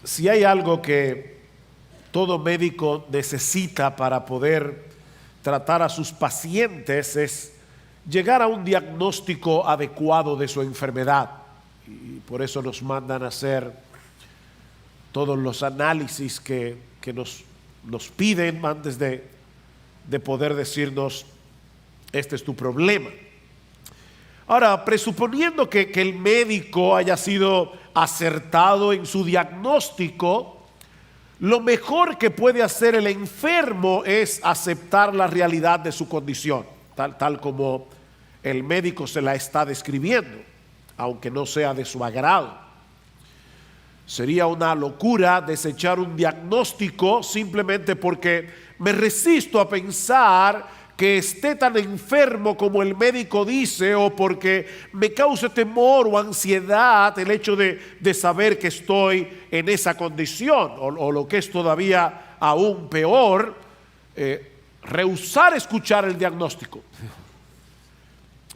Si hay algo que todo médico necesita para poder tratar a sus pacientes es llegar a un diagnóstico adecuado de su enfermedad. Y por eso nos mandan a hacer todos los análisis que nos piden antes de poder decirnos, este es tu problema. Ahora, presuponiendo que el médico haya sido acertado en su diagnóstico, lo mejor que puede hacer el enfermo es aceptar la realidad de su condición, tal como el médico se la está describiendo, aunque no sea de su agrado. Sería una locura desechar un diagnóstico simplemente porque me resisto a pensar que esté tan enfermo como el médico dice, o porque me cause temor o ansiedad el hecho de saber que estoy en esa condición, o lo que es todavía aún peor, rehusar escuchar el diagnóstico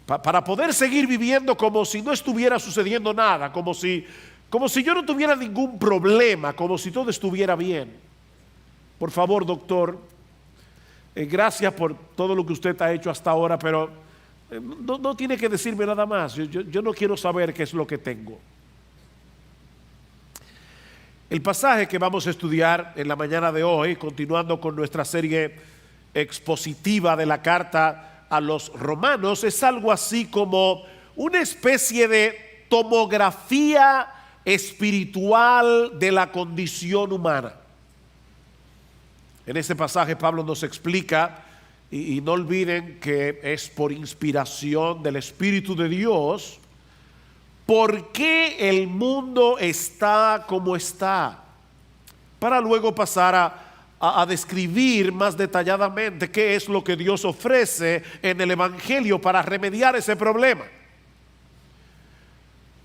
para poder seguir viviendo como si no estuviera sucediendo nada, como si yo no tuviera ningún problema, como si todo estuviera bien. Por favor, doctor, gracias por todo lo que usted ha hecho hasta ahora, pero no tiene que decirme nada más. Yo no quiero saber qué es lo que tengo. El pasaje que vamos a estudiar en la mañana de hoy, continuando con nuestra serie expositiva de la carta a los romanos, es algo así como una especie de tomografía espiritual de la condición humana. En ese pasaje Pablo nos explica, y no olviden que es por inspiración del Espíritu de Dios, por qué el mundo está como está, para luego pasar a describir más detalladamente qué es lo que Dios ofrece en el Evangelio para remediar ese problema.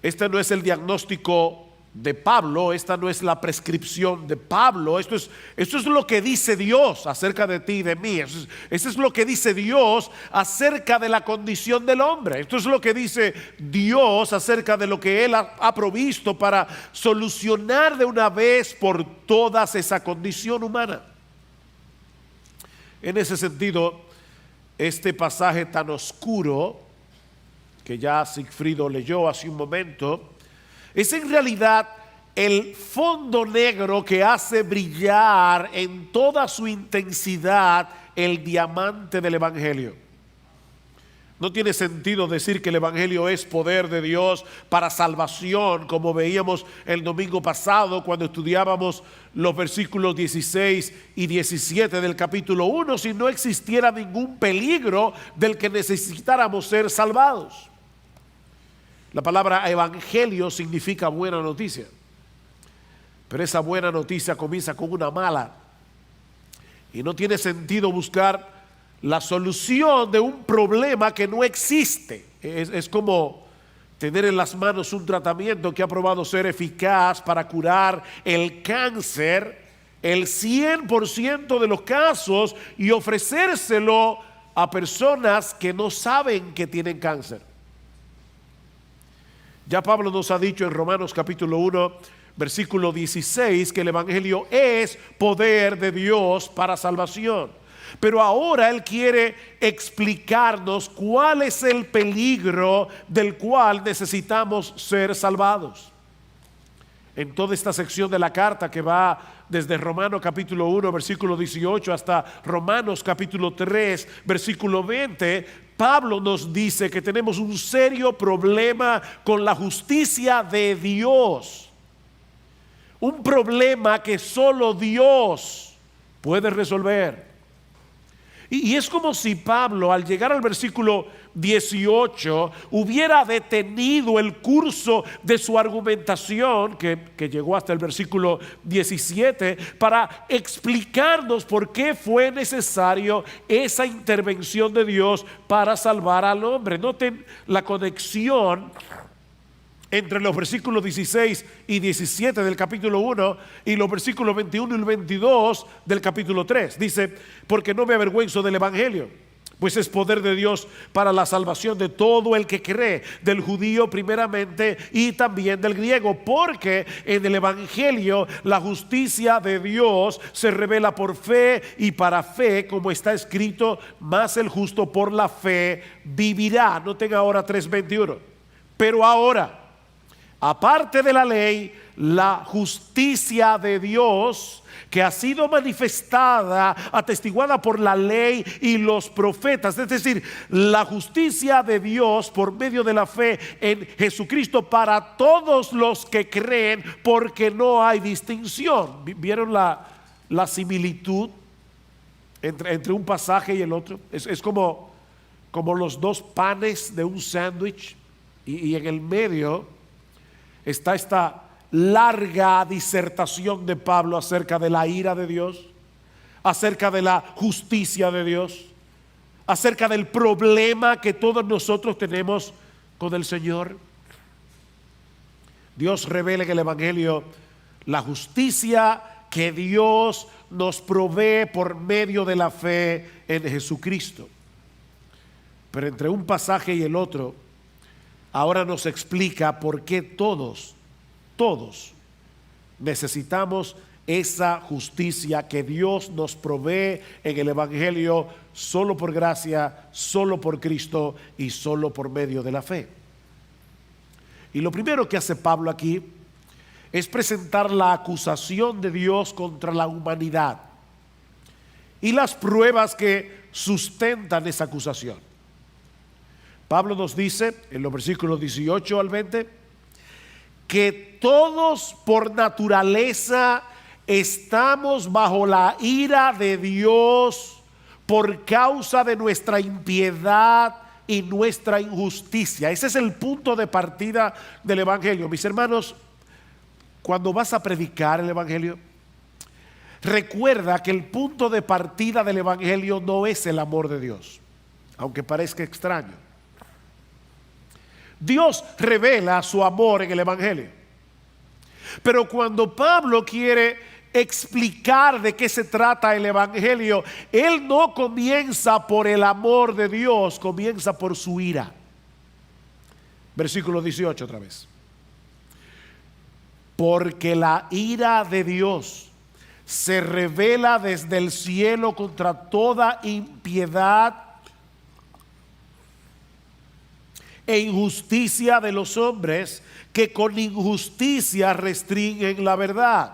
Este no es el diagnóstico de Pablo, esta no es la prescripción de Pablo, esto es lo que dice Dios acerca de ti y de mí. Eso es lo que dice Dios acerca de la condición del hombre. Esto es lo que dice Dios acerca de lo que Él ha provisto para solucionar de una vez por todas esa condición humana. En ese sentido, este pasaje tan oscuro que ya Sigfrido leyó hace un momento, es en realidad el fondo negro que hace brillar en toda su intensidad el diamante del Evangelio. No tiene sentido decir que el Evangelio es poder de Dios para salvación, como veíamos el domingo pasado cuando estudiábamos los versículos 16 y 17 del capítulo 1, si no existiera ningún peligro del que necesitáramos ser salvados. La palabra evangelio significa buena noticia, pero esa buena noticia comienza con una mala, y no tiene sentido buscar la solución de un problema que no existe. Es como tener en las manos un tratamiento que ha probado ser eficaz para curar el cáncer el 100% de los casos y ofrecérselo a personas que no saben que tienen cáncer. Ya Pablo nos ha dicho en Romanos capítulo 1, versículo 16, que el Evangelio es poder de Dios para salvación. Pero ahora Él quiere explicarnos cuál es el peligro del cual necesitamos ser salvados. En toda esta sección de la carta que va desde Romanos capítulo 1, versículo 18 hasta Romanos capítulo 3, versículo 20, Pablo nos dice que tenemos un serio problema con la justicia de Dios. Un problema que solo Dios puede resolver. Y es como si Pablo, al llegar al versículo 18, hubiera detenido el curso de su argumentación, que llegó hasta el versículo 17, para explicarnos por qué fue necesario esa intervención de Dios para salvar al hombre. Noten la conexión entre los versículos 16 y 17 del capítulo 1 y los versículos 21 y 22 del capítulo 3. Dice, porque no me avergüenzo del Evangelio, pues es poder de Dios para la salvación de todo el que cree, del judío primeramente y también del griego, porque en el evangelio la justicia de Dios se revela por fe y para fe, como está escrito, más el justo por la fe vivirá. Noten ahora 3:21. Pero ahora, aparte de la ley, la justicia de Dios, que ha sido manifestada, atestiguada por la ley y los profetas, es decir, la justicia de Dios por medio de la fe en Jesucristo para todos los que creen, porque no hay distinción. ¿Vieron la similitud entre un pasaje y el otro? Es como los dos panes de un sándwich y en el medio está esta larga disertación de Pablo acerca de la ira de Dios, acerca de la justicia de Dios, acerca del problema que todos nosotros tenemos con el Señor. Dios revela en el evangelio la justicia que Dios nos provee por medio de la fe en Jesucristo. Pero entre un pasaje y el otro, ahora nos explica por qué todos necesitamos esa justicia que Dios nos provee en el evangelio, solo por gracia, solo por Cristo y solo por medio de la fe. Y lo primero que hace Pablo aquí es presentar la acusación de Dios contra la humanidad y las pruebas que sustentan esa acusación. Pablo nos dice en los versículos 18 al 20 que todos por naturaleza estamos bajo la ira de Dios por causa de nuestra impiedad y nuestra injusticia. Ese es el punto de partida del evangelio. Mis hermanos, cuando vas a predicar el evangelio, recuerda que el punto de partida del evangelio no es el amor de Dios, aunque parezca extraño. Dios revela su amor en el evangelio, pero cuando Pablo quiere explicar de qué se trata el evangelio, él no comienza por el amor de Dios, comienza por su ira. Versículo 18 otra vez. Porque la ira de Dios se revela desde el cielo contra toda impiedad e injusticia de los hombres que con injusticia restringen la verdad.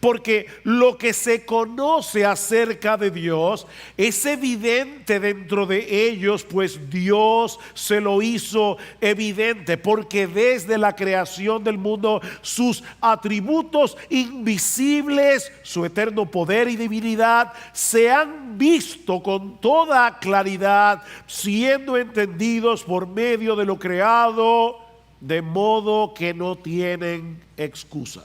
Porque lo que se conoce acerca de Dios es evidente dentro de ellos, pues Dios se lo hizo evidente, porque desde la creación del mundo sus atributos invisibles, su eterno poder y divinidad, se han visto con toda claridad, siendo entendidos por medio de lo creado, de modo que no tienen excusa.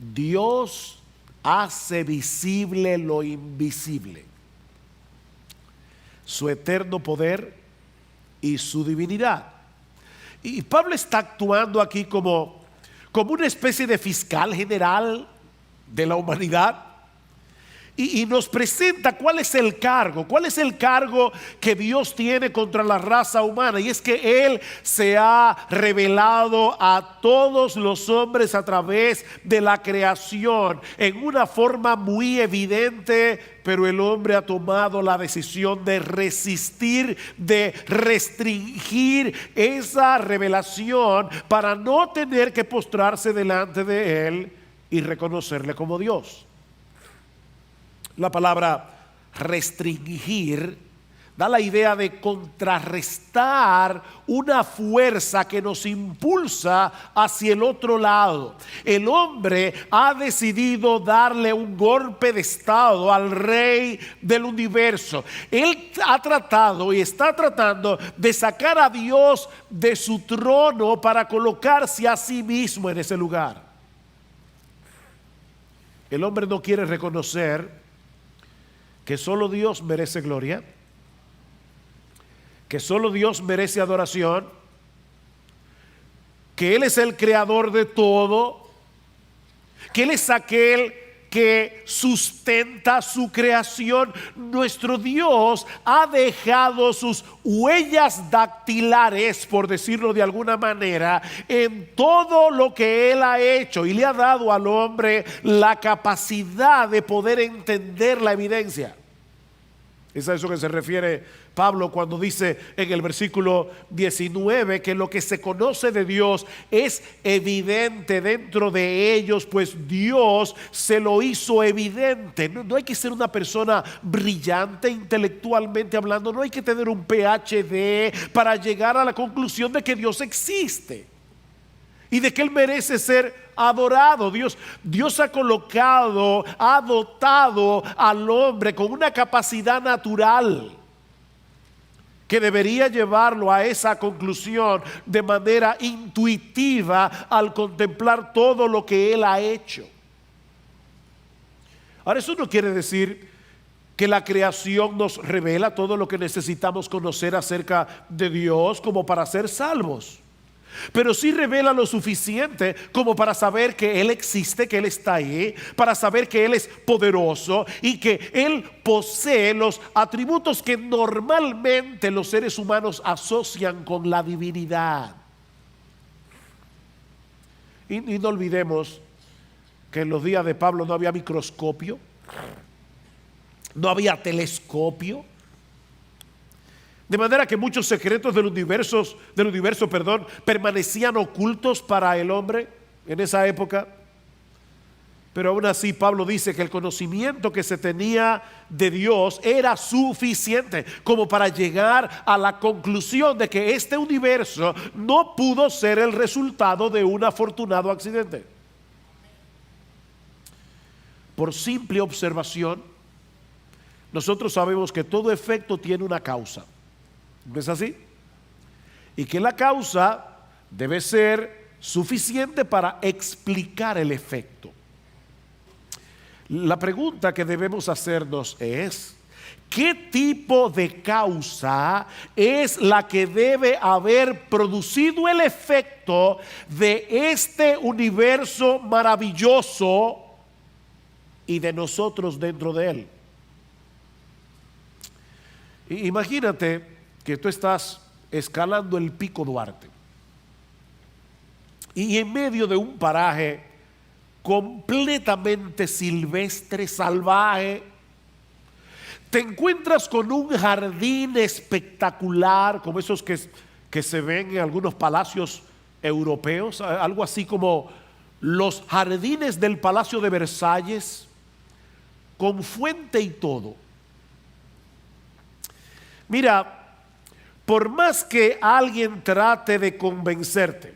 Dios hace visible lo invisible, su eterno poder y su divinidad. Y Pablo está actuando aquí como una especie de fiscal general de la humanidad. Y nos presenta cuál es el cargo que Dios tiene contra la raza humana. Y es que Él se ha revelado a todos los hombres a través de la creación en una forma muy evidente, pero el hombre ha tomado la decisión de resistir, de restringir esa revelación para no tener que postrarse delante de Él y reconocerle como Dios. La palabra restringir da la idea de contrarrestar una fuerza que nos impulsa hacia el otro lado. El hombre ha decidido darle un golpe de estado al rey del universo. Él ha tratado y está tratando de sacar a Dios de su trono para colocarse a sí mismo en ese lugar. El hombre no quiere reconocer que solo Dios merece gloria, que solo Dios merece adoración, que Él es el creador de todo, que Él es aquel que sustenta su creación. Nuestro Dios ha dejado sus huellas dactilares, por decirlo de alguna manera, en todo lo que Él ha hecho, y le ha dado al hombre la capacidad de poder entender la evidencia. Es a eso que se refiere Pablo cuando dice en el versículo 19 que lo que se conoce de Dios es evidente dentro de ellos, pues Dios se lo hizo evidente. No hay que ser una persona brillante intelectualmente hablando, no hay que tener un PhD para llegar a la conclusión de que Dios existe y de que Él merece ser adorado. Dios ha colocado, ha dotado al hombre con una capacidad natural que debería llevarlo a esa conclusión de manera intuitiva al contemplar todo lo que Él ha hecho. Ahora, eso no quiere decir que la creación nos revela todo lo que necesitamos conocer acerca de Dios como para ser salvos. Pero sí revela lo suficiente como para saber que Él existe, que Él está ahí, para saber que Él es poderoso y que Él posee los atributos que normalmente los seres humanos asocian con la divinidad. Y no olvidemos que en los días de Pablo no había microscopio, no había telescopio. De manera que muchos secretos del universo, permanecían ocultos para el hombre en esa época. Pero aún así Pablo dice que el conocimiento que se tenía de Dios era suficiente como para llegar a la conclusión de que este universo no pudo ser el resultado de un afortunado accidente. Por simple observación, nosotros sabemos que todo efecto tiene una causa. ¿No es así? Y que la causa debe ser suficiente para explicar el efecto. La pregunta que debemos hacernos es: ¿qué tipo de causa es la que debe haber producido el efecto de este universo maravilloso y de nosotros dentro de él? Imagínate que tú estás escalando el Pico Duarte y en medio de un paraje completamente silvestre, salvaje, te encuentras con un jardín espectacular, como esos que se ven en algunos palacios europeos, algo así como los jardines del Palacio de Versalles, con fuente y todo. Mira, por más que alguien trate de convencerte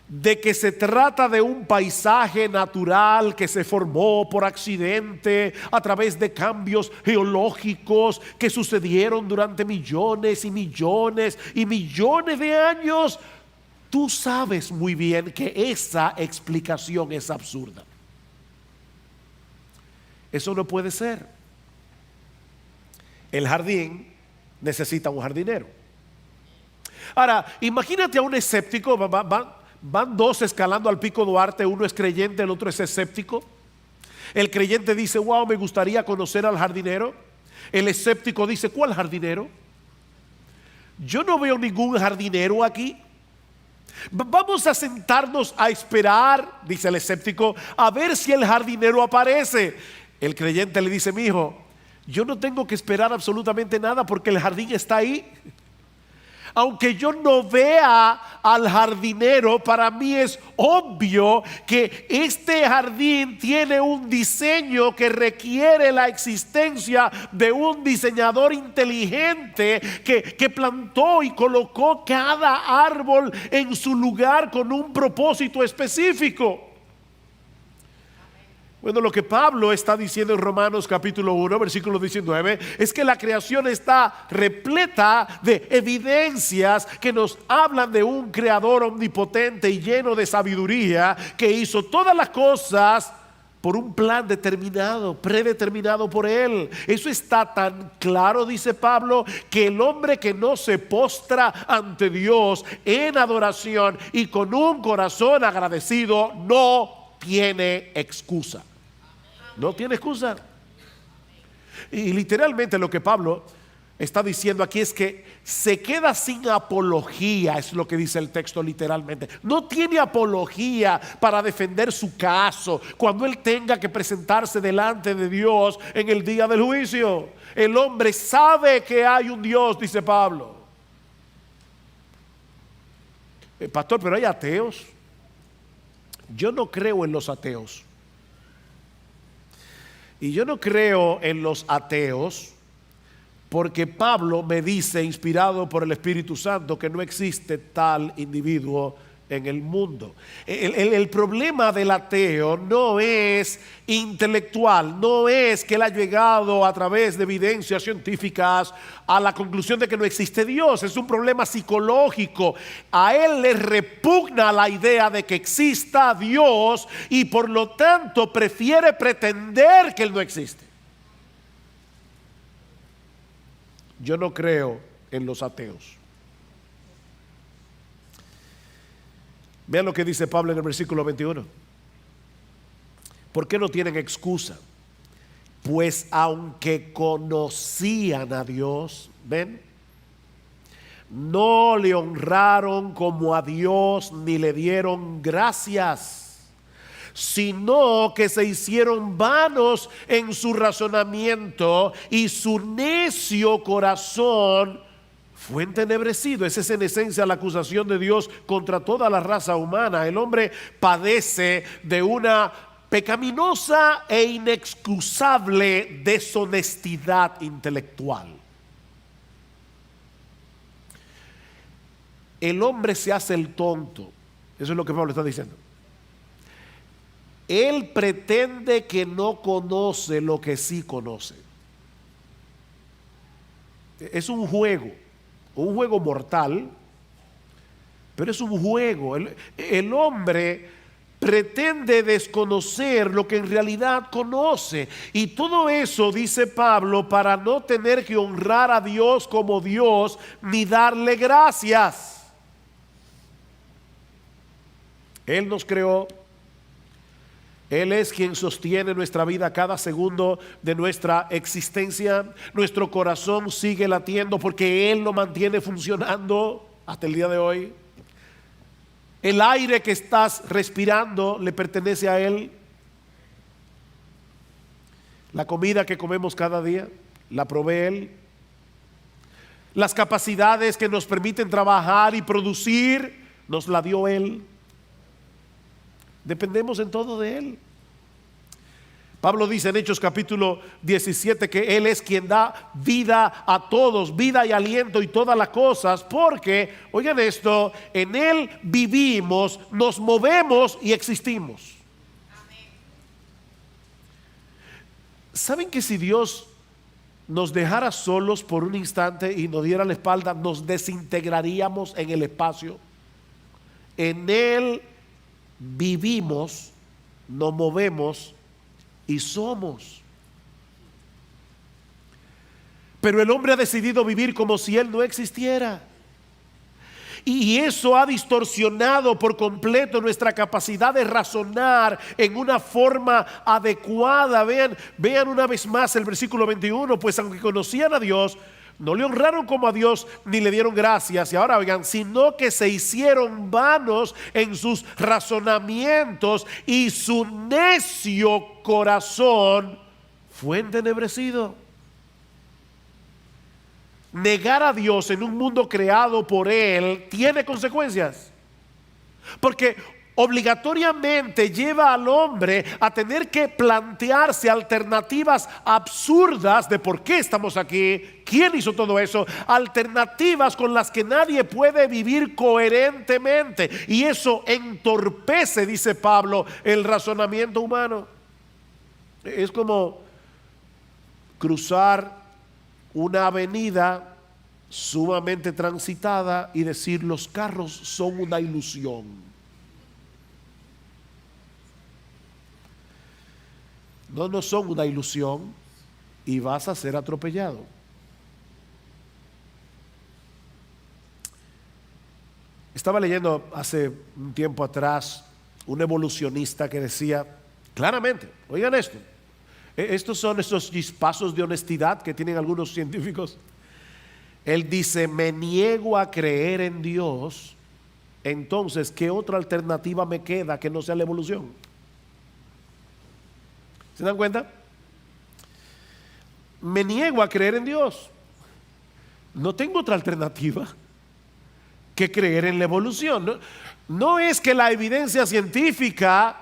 de que se trata de un paisaje natural que se formó por accidente a través de cambios geológicos que sucedieron durante millones y millones y millones de años, tú sabes muy bien que esa explicación es absurda. Eso no puede ser. El jardín necesita un jardinero. Ahora, imagínate a un escéptico, van dos escalando al Pico Duarte, uno es creyente, el otro es escéptico. El creyente dice: wow, me gustaría conocer al jardinero. El escéptico dice: ¿cuál jardinero? Yo no veo ningún jardinero aquí. Vamos a sentarnos a esperar, dice el escéptico, a ver si el jardinero aparece. El creyente le dice: mi hijo, yo no tengo que esperar absolutamente nada porque el jardín está ahí. Aunque yo no vea al jardinero, para mí es obvio que este jardín tiene un diseño que requiere la existencia de un diseñador inteligente que plantó y colocó cada árbol en su lugar con un propósito específico. Bueno, lo que Pablo está diciendo en Romanos capítulo 1, versículo 19, es que la creación está repleta de evidencias que nos hablan de un creador omnipotente y lleno de sabiduría que hizo todas las cosas por un plan determinado, predeterminado por él. Eso está tan claro, dice Pablo, que el hombre que no se postra ante Dios en adoración y con un corazón agradecido no tiene excusa. No tiene excusa. Y literalmente lo que Pablo está diciendo aquí es que se queda sin apología, es lo que dice el texto literalmente. No tiene apología para defender su caso cuando él tenga que presentarse delante de Dios en el día del juicio. El hombre sabe que hay un Dios, dice Pablo. Pastor, pero hay ateos. Yo no creo en los ateos. Y yo no creo en los ateos porque Pablo me dice, inspirado por el Espíritu Santo, que no existe tal individuo en el mundo. El problema del ateo no es intelectual, no es que él ha llegado a través de evidencias científicas a la conclusión de que no existe Dios. Es un problema psicológico. A él le repugna la idea de que exista Dios y por lo tanto prefiere pretender que él no existe. Yo no creo en los ateos. Vean lo que dice Pablo en el versículo 21. ¿Por qué no tienen excusa? Pues aunque conocían a Dios, ¿ven? No le honraron como a Dios ni le dieron gracias, sino que se hicieron vanos en su razonamiento y su necio corazón fue entenebrecido. Esa es en esencia la acusación de Dios contra toda la raza humana. El hombre padece de una pecaminosa e inexcusable deshonestidad intelectual. El hombre se hace el tonto. Eso es lo que Pablo está diciendo. Él pretende que no conoce lo que sí conoce. Es un juego mortal, pero es un juego. El hombre pretende desconocer lo que en realidad conoce, y todo eso, dice Pablo, para no tener que honrar a Dios como Dios ni darle gracias. Él nos creó. Él es quien sostiene nuestra vida cada segundo de nuestra existencia. Nuestro corazón sigue latiendo porque Él lo mantiene funcionando hasta el día de hoy. El aire que estás respirando le pertenece a Él. La comida que comemos cada día la provee Él. Las capacidades que nos permiten trabajar y producir nos la dio Él. Dependemos en todo de Él. Pablo dice en Hechos capítulo 17 que Él es quien da vida a todos, vida y aliento y todas las cosas, porque, oigan esto, en Él vivimos, nos movemos y existimos. Amén. ¿Saben que si Dios nos dejara solos por un instante y nos diera la espalda, nos desintegraríamos en el espacio? En Él vivimos, nos movemos y somos. Pero el hombre ha decidido vivir como si Él no existiera. Y eso ha distorsionado por completo nuestra capacidad de razonar en una forma adecuada. Vean una vez más el versículo 21. Pues aunque conocían a Dios, no le honraron como a Dios ni le dieron gracias. Y ahora oigan, sino que se hicieron vanos en sus razonamientos y su necio corazón fue entenebrecido. Negar a Dios en un mundo creado por Él tiene consecuencias, porque obligatoriamente lleva al hombre a tener que plantearse alternativas absurdas de por qué estamos aquí, quién hizo todo eso, alternativas con las que nadie puede vivir coherentemente, y eso entorpece, dice Pablo, el razonamiento humano. Es como cruzar una avenida sumamente transitada y decir los carros son una ilusión. No son una ilusión y vas a ser atropellado. Estaba leyendo hace un tiempo atrás un evolucionista que decía claramente, oigan esto, Estos son esos chispazos de honestidad que tienen algunos científicos. Él dice, me niego a creer en Dios, entonces, ¿qué otra alternativa me queda que no sea la evolución? ¿Se dan cuenta? Me niego a creer en Dios. No tengo otra alternativa que creer en la evolución. No es que la evidencia científica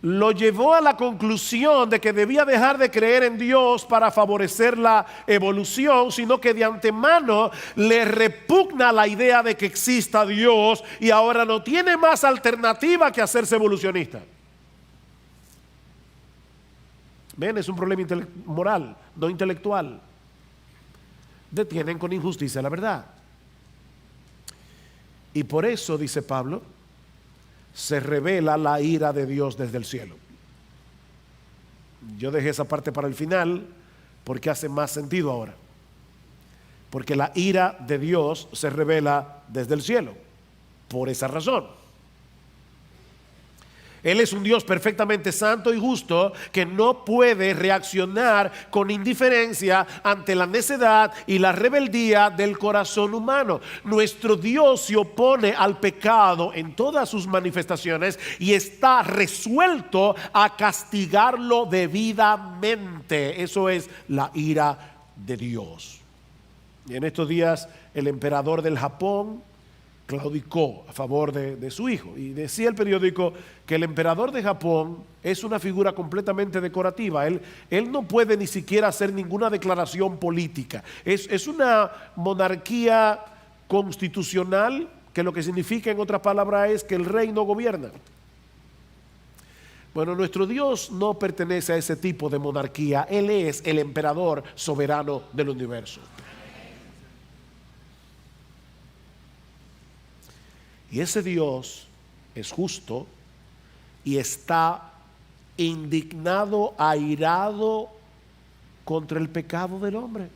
lo llevó a la conclusión de que debía dejar de creer en Dios para favorecer la evolución, sino que de antemano le repugna la idea de que exista Dios y ahora no tiene más alternativa que hacerse evolucionista. Ven, es un problema moral, no intelectual. Detienen con injusticia la verdad. Y por eso, dice Pablo, se revela la ira de Dios desde el cielo. Yo dejé esa parte para el final porque hace más sentido ahora. Porque la ira de Dios se revela desde el cielo. Por esa razón. Él es un Dios perfectamente santo y justo que no puede reaccionar con indiferencia ante la necedad y la rebeldía del corazón humano. Nuestro Dios se opone al pecado en todas sus manifestaciones y está resuelto a castigarlo debidamente. Eso es la ira de Dios. Y en estos días el emperador del Japón claudicó a favor de su hijo y decía el periódico que el emperador de Japón es una figura completamente decorativa. Él no puede ni siquiera hacer ninguna declaración política. Es una monarquía constitucional, que lo que significa en otras palabras es que el rey no gobierna. Bueno, nuestro Dios no pertenece a ese tipo de monarquía. Él es el emperador soberano del universo. Y ese Dios es justo y está indignado, airado contra el pecado del hombre.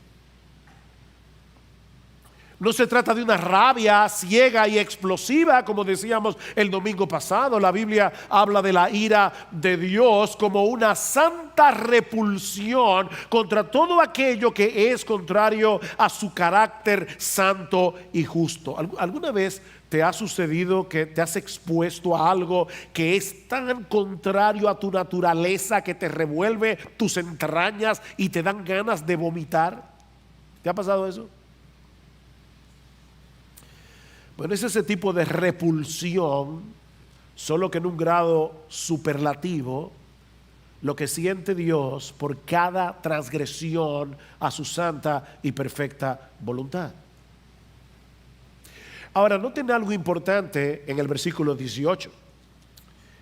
No se trata de una rabia ciega y explosiva, como decíamos el domingo pasado. La Biblia habla de la ira de Dios como una santa repulsión contra todo aquello que es contrario a su carácter santo y justo. ¿Alguna vez te ha sucedido que te has expuesto a algo que es tan contrario a tu naturaleza que te revuelve tus entrañas y te dan ganas de vomitar? ¿Te ha pasado eso? Bueno, es ese tipo de repulsión, solo que en un grado superlativo, lo que siente Dios por cada transgresión a su santa y perfecta voluntad. Ahora, noten algo importante en el versículo 18.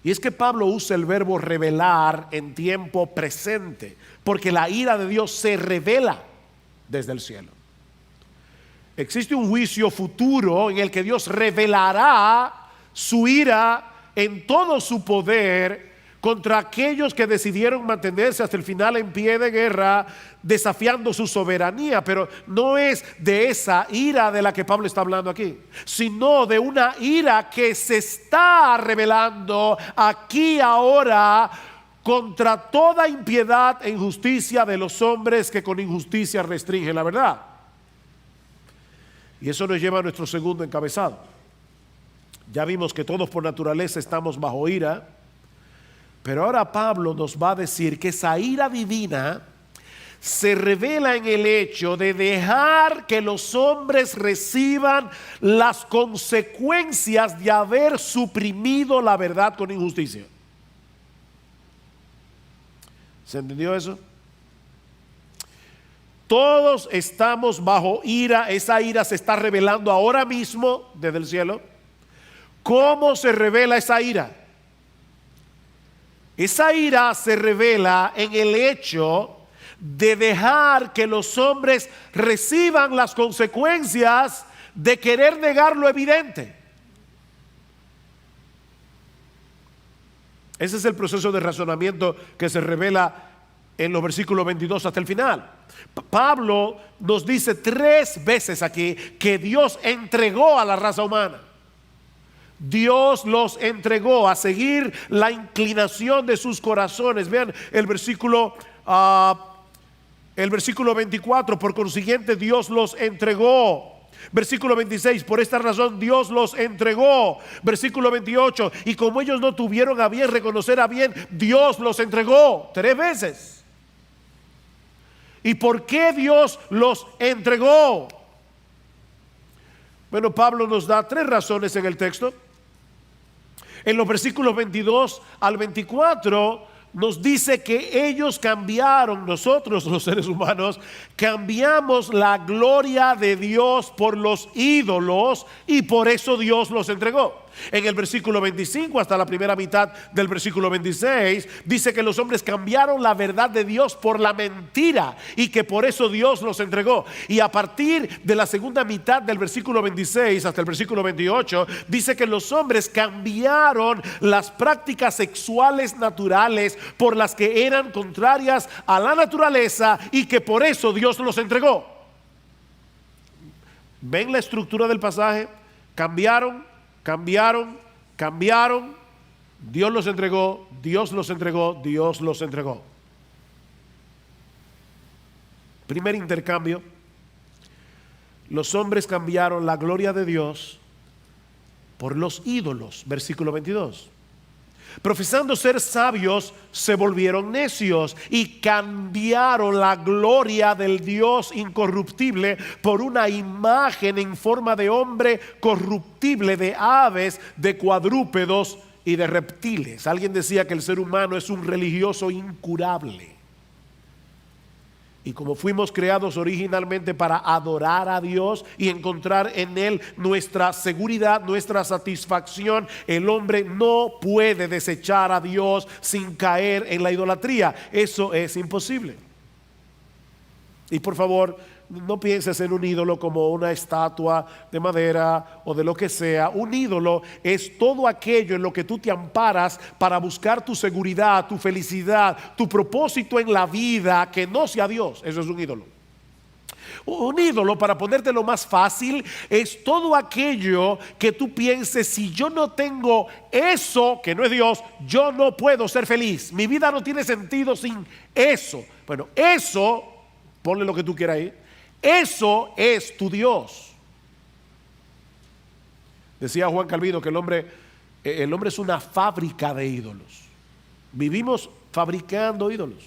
Y es que Pablo usa el verbo revelar en tiempo presente, porque la ira de Dios se revela desde el cielo. Existe un juicio futuro en el que Dios revelará su ira en todo su poder contra aquellos que decidieron mantenerse hasta el final en pie de guerra, desafiando su soberanía. Pero no es de esa ira de la que Pablo está hablando aquí, sino de una ira que se está revelando aquí ahora contra toda impiedad e injusticia de los hombres que con injusticia restringen la verdad. Y eso nos lleva a nuestro segundo encabezado. Ya vimos que todos por naturaleza estamos bajo ira, pero ahora Pablo nos va a decir que esa ira divina se revela en el hecho de dejar que los hombres reciban las consecuencias de haber suprimido la verdad con injusticia. ¿Se entendió eso? Todos estamos bajo ira. Esa ira se está revelando ahora mismo desde el cielo. ¿Cómo se revela esa ira? Esa ira se revela en el hecho de dejar que los hombres reciban las consecuencias de querer negar lo evidente. Ese es el proceso de razonamiento que se revela en los versículos 22 hasta el final. Pablo nos dice 3 veces aquí que Dios entregó a la raza humana. Dios los entregó a seguir la inclinación de sus corazones. Vean el versículo El versículo 24, por consiguiente Dios los entregó. Versículo 26, por esta razón Dios los entregó. Versículo 28, y como ellos no tuvieron a bien reconocer a bien, Dios los entregó 3 veces. ¿Y por qué Dios los entregó? Bueno, Pablo nos da 3 razones en el texto. En los versículos 22 al 24 nos dice que ellos cambiaron, nosotros los seres humanos, cambiamos la gloria de Dios por los ídolos y por eso Dios los entregó. En el versículo 25 hasta la primera mitad del versículo 26 dice que los hombres cambiaron la verdad de Dios por la mentira y que por eso Dios los entregó. Y a partir de la segunda mitad del versículo 26 hasta el versículo 28 dice que los hombres cambiaron las prácticas sexuales naturales por las que eran contrarias a la naturaleza y que por eso Dios los entregó. ¿Ven la estructura del pasaje? Cambiaron, Dios los entregó, Dios los entregó, Dios los entregó. Primer intercambio: los hombres cambiaron la gloria de Dios por los ídolos. Versículo 22. Profesando ser sabios, se volvieron necios y cambiaron la gloria del Dios incorruptible por una imagen en forma de hombre corruptible, de aves, de cuadrúpedos y de reptiles. Alguien decía que el ser humano es un religioso incurable. Y como fuimos creados originalmente para adorar a Dios y encontrar en Él nuestra seguridad, nuestra satisfacción, el hombre no puede desechar a Dios sin caer en la idolatría. Eso es imposible. Y por favor, no pienses en un ídolo como una estatua de madera o de lo que sea. Un ídolo es todo aquello en lo que tú te amparas para buscar tu seguridad, tu felicidad, tu propósito en la vida que no sea Dios. Eso es un ídolo. Un ídolo, para ponértelo más fácil, es todo aquello que tú pienses: si yo no tengo eso, que no es Dios, yo no puedo ser feliz. Mi vida no tiene sentido sin eso. Bueno, eso, ponle lo que tú quieras ahí, eso es tu Dios. Decía Juan Calvino que el hombre es una fábrica de ídolos. Vivimos fabricando ídolos.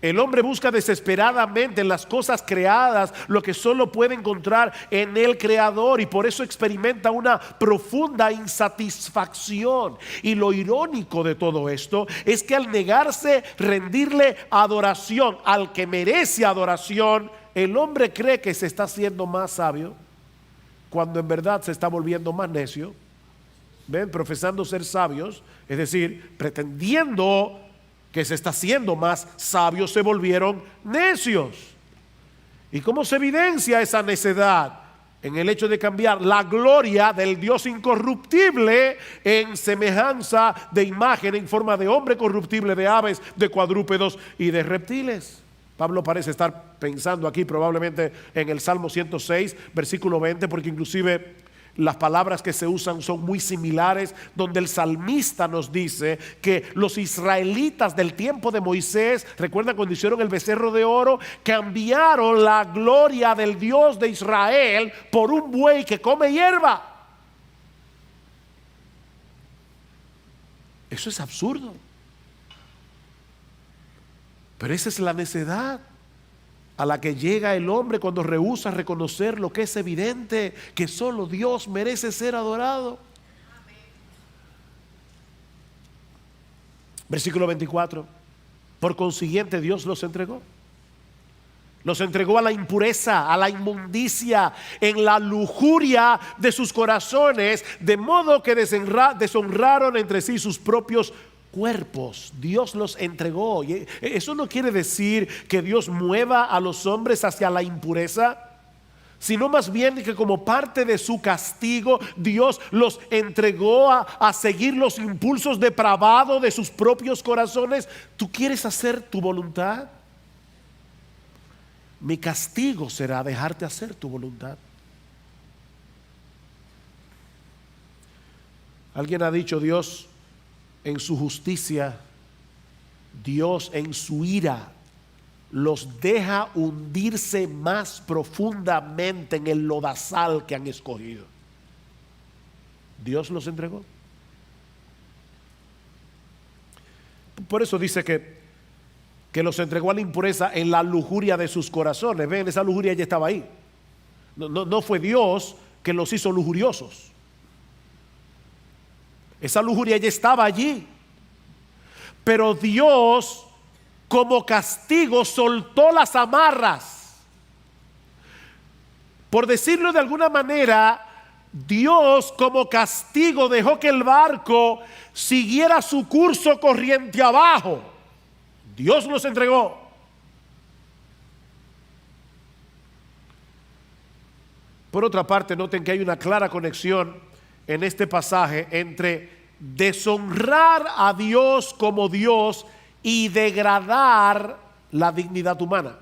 El hombre busca desesperadamente en las cosas creadas lo que solo puede encontrar en el Creador, y por eso experimenta una profunda insatisfacción. Y lo irónico de todo esto es que al negarse rendirle adoración al que merece adoración, el hombre cree que se está haciendo más sabio, cuando en verdad se está volviendo más necio. ¿Ven? Profesando ser sabios, es decir, pretendiendo que se está haciendo más sabios, se volvieron necios. ¿Y cómo se evidencia esa necedad? En el hecho de cambiar la gloria del Dios incorruptible en semejanza de imagen en forma de hombre corruptible, de aves, de cuadrúpedos y de reptiles. Pablo parece estar pensando aquí probablemente en el Salmo 106, versículo 20, porque inclusive las palabras que se usan son muy similares, donde el salmista nos dice que los israelitas del tiempo de Moisés, recuerdan cuando hicieron el becerro de oro, cambiaron la gloria del Dios de Israel por un buey que come hierba. Eso es absurdo. Pero esa es la necedad a la que llega el hombre cuando rehúsa reconocer lo que es evidente, que solo Dios merece ser adorado. Versículo 24. Por consiguiente Dios los entregó. Los entregó a la impureza, a la inmundicia, en la lujuria de sus corazones, de modo que deshonraron entre sí sus propios cuerpos. Dios los entregó. Y eso no quiere decir que Dios mueva a los hombres hacia la impureza, sino más bien que como parte de su castigo, Dios los entregó a seguir los impulsos depravados de sus propios corazones. ¿Tú quieres hacer tu voluntad? Mi castigo será dejarte hacer tu voluntad. Alguien ha dicho: Dios en su justicia Dios en su ira los deja hundirse más profundamente en el lodazal que han escogido. Dios los entregó. Por eso dice que los entregó a la impureza en la lujuria de sus corazones. Ven, esa lujuria ya estaba ahí. No fue Dios que los hizo lujuriosos. Esa lujuria ya estaba allí. Pero Dios, como castigo, soltó las amarras. Por decirlo de alguna manera, Dios como castigo dejó que el barco siguiera su curso corriente abajo. Dios los entregó. Por otra parte, noten que hay una clara conexión en este pasaje entre deshonrar a Dios como Dios y degradar la dignidad humana.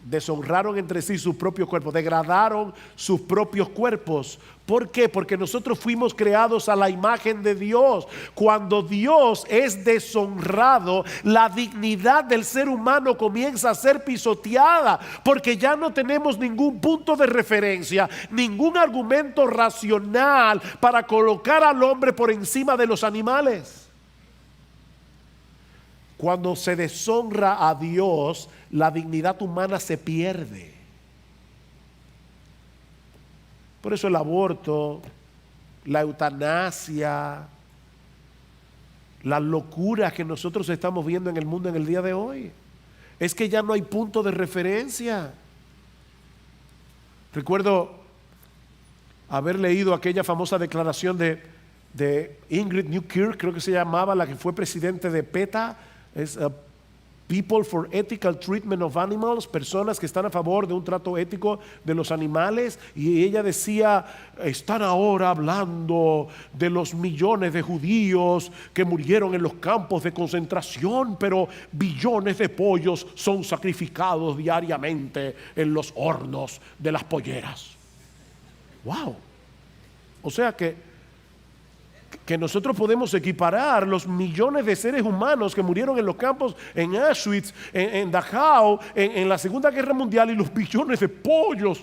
Deshonraron entre sí sus propios cuerpos, degradaron sus propios cuerpos. ¿Por qué? Porque nosotros fuimos creados a la imagen de Dios. Cuando Dios es deshonrado, la dignidad del ser humano comienza a ser pisoteada, porque ya no tenemos ningún punto de referencia, ningún argumento racional para colocar al hombre por encima de los animales. Cuando se deshonra a Dios, la dignidad humana se pierde. Por eso el aborto, la eutanasia, las locuras que nosotros estamos viendo en el mundo en el día de hoy, es que ya no hay punto de referencia. Recuerdo haber leído aquella famosa declaración de Ingrid Newkirk, creo que se llamaba, la que fue presidente de PETA. Es People for Ethical Treatment of Animals, personas que están a favor de un trato ético de los animales. Y ella decía: están ahora hablando de los millones de judíos que murieron en los campos de concentración, pero billones de pollos son sacrificados diariamente en los hornos de las polleras. Wow. O sea que nosotros podemos equiparar los millones de seres humanos que murieron en los campos, en Auschwitz, en Dachau, en la Segunda Guerra Mundial, y los billones de pollos.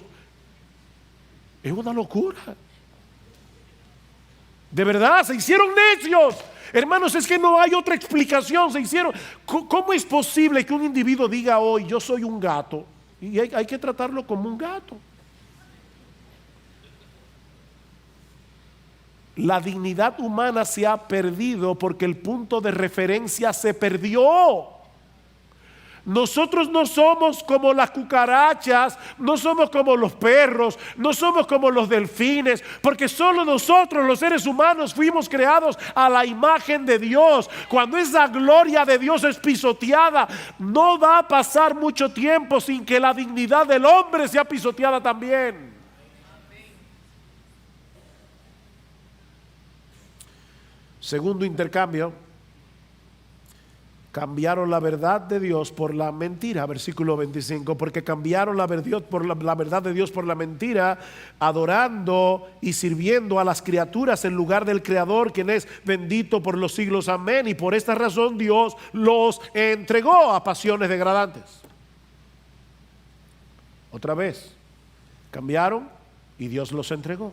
Es una locura. De verdad, se hicieron necios. Hermanos, es que no hay otra explicación. Se hicieron. ¿Cómo es posible que un individuo diga hoy: yo soy un gato? Y hay que tratarlo como un gato. La dignidad humana se ha perdido porque el punto de referencia se perdió. Nosotros no somos como las cucarachas, no somos como los perros, no somos como los delfines, porque solo nosotros, los seres humanos, fuimos creados a la imagen de Dios. Cuando esa gloria de Dios es pisoteada, no va a pasar mucho tiempo sin que la dignidad del hombre sea pisoteada también. Segundo intercambio, cambiaron la verdad de Dios por la mentira. Versículo 25, porque cambiaron la verdad de Dios por la mentira, adorando y sirviendo a las criaturas en lugar del Creador, quien es bendito por los siglos. Amén. Y por esta razón Dios los entregó a pasiones degradantes. Otra vez, cambiaron y Dios los entregó.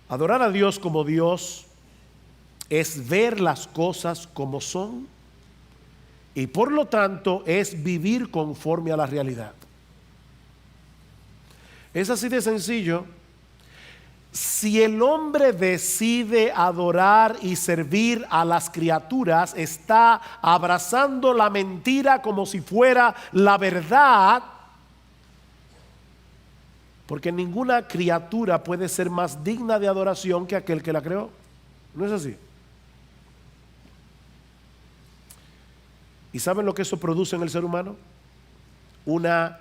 Adorar a Dios como Dios es ver las cosas como son, y por lo tanto es vivir conforme a la realidad. Es así de sencillo. Si el hombre decide adorar y servir a las criaturas, está abrazando la mentira como si fuera la verdad. Porque ninguna criatura puede ser más digna de adoración que aquel que la creó. ¿No es así? ¿Y saben lo que eso produce en el ser humano? Una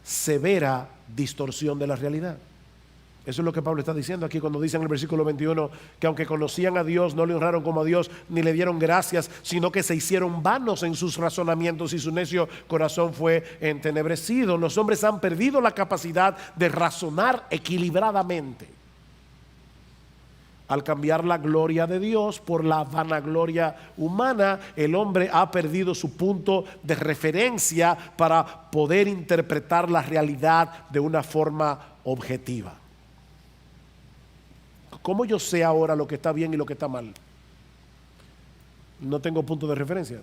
severa distorsión de la realidad. Eso es lo que Pablo está diciendo aquí cuando dice en el versículo 21 que aunque conocían a Dios, no le honraron como a Dios ni le dieron gracias, sino que se hicieron vanos en sus razonamientos y su necio corazón fue entenebrecido. Los hombres han perdido la capacidad de razonar equilibradamente. Al cambiar la gloria de Dios por la vanagloria humana, el hombre ha perdido su punto de referencia para poder interpretar la realidad de una forma objetiva. ¿Cómo yo sé ahora lo que está bien y lo que está mal? No tengo punto de referencia.